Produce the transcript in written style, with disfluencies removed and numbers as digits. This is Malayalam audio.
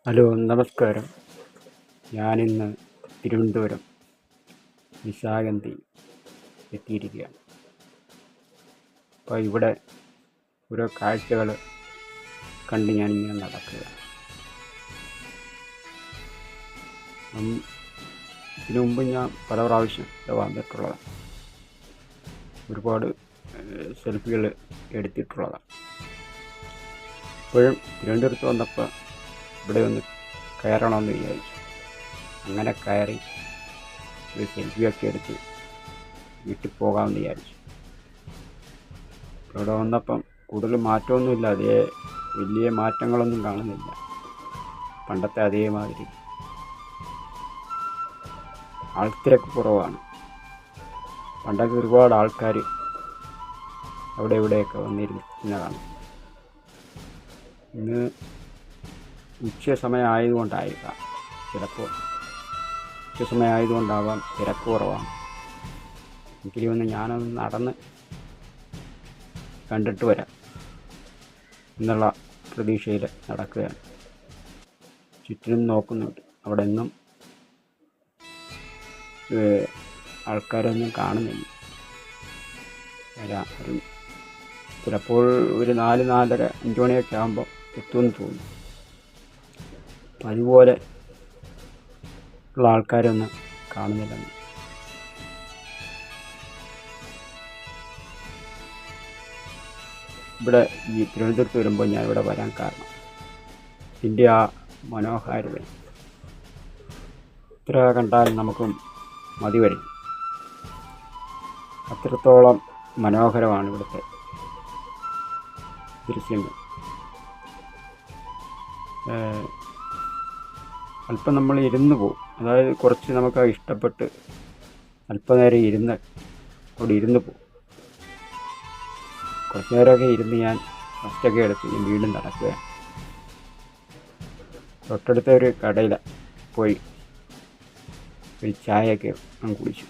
ഹലോ, നമസ്കാരം. ഞാനിന്ന് തിരുവനന്തപുരം നിശാഗന്ധി എത്തിയിരിക്കുകയാണ്. അപ്പോൾ ഇവിടെ ഓരോ കാഴ്ചകൾ കണ്ട് ഞാനിങ്ങനെ നടക്കുകയാണ്. ഇതിനു മുമ്പ് ഞാൻ പല പ്രാവശ്യം ഇവിടെ വന്നിട്ടുള്ളതാണ്. ഒരുപാട് സെൽഫികൾ എടുത്തിട്ടുള്ളതാണ്. ഇപ്പോഴും തിരുവനന്തപുരത്ത് വന്നപ്പോൾ ഇവിടെ ഒന്ന് കയറണമെന്ന് വിചാരിച്ചു. അങ്ങനെ കയറി ഒരു സെൽഫിയൊക്കെ എടുത്ത് വീട്ടിൽ പോകാമെന്ന് വിചാരിച്ചു. ഇവിടെ വന്നപ്പം കൂടുതൽ മാറ്റമൊന്നുമില്ല, വലിയ മാറ്റങ്ങളൊന്നും കാണുന്നില്ല. പണ്ടത്തെ അതേമാതിരി ആൾത്തിരക്ക് കുറവാണ്. പണ്ടൊക്കെ ഒരുപാട് ആൾക്കാർ അവിടെ ഇവിടെയൊക്കെ വന്നിരുന്നതാണ്. ഇന്ന് ഉച്ച സമയമായതുകൊണ്ടായിരിക്കാം, ചിലപ്പോൾ ഉച്ച സമയമായതുകൊണ്ടാവാം തിരക്ക് കുറവാണ്. എങ്കിലും ഒന്ന് ഞാനൊന്ന് നടന്ന് കണ്ടിട്ട് വരാം എന്നുള്ള പ്രതീക്ഷയിൽ നടക്കുകയാണ്. ചുറ്റിനും നോക്കുന്നുണ്ട്. അവിടെ ഒന്നും ആൾക്കാരൊന്നും കാണുന്നില്ല. ചിലപ്പോൾ ഒരു 4-4:30, 5 മണിയൊക്കെ ആകുമ്പോൾ എത്തുമെന്ന് തോന്നുന്നു. അപ്പം അതുപോലെ ഉള്ള ആൾക്കാരൊന്നും കാണുന്നില്ലെന്ന്. ഇവിടെ ഈ തിരുവനന്തപുരത്ത് വരുമ്പോൾ ഞാൻ ഇവിടെ വരാൻ കാരണം ഇതിൻ്റെ ആ മനോഹാരിത എത്ര കണ്ടാലും നമുക്ക് മതി വരും. അത്രത്തോളം മനോഹരമാണ് ഇവിടുത്തെ ദൃശ്യങ്ങൾ. അല്പം നമ്മൾ ഇരുന്ന് പോകും. അതായത് കുറച്ച് നമുക്ക് ഇഷ്ടപ്പെട്ട് അല്പനേരം അവിടെ ഇരുന്ന് പോകും. കുറച്ച് നേരമൊക്കെ ഇരുന്ന് ഞാൻ റെസ്റ്റൊക്കെ എടുത്ത് ഞാൻ വീണ്ടും നടക്കുകയാണ്. തൊട്ടടുത്ത ഒരു കടയിൽ പോയി ഒരു ചായയൊക്കെ കുടിച്ചു.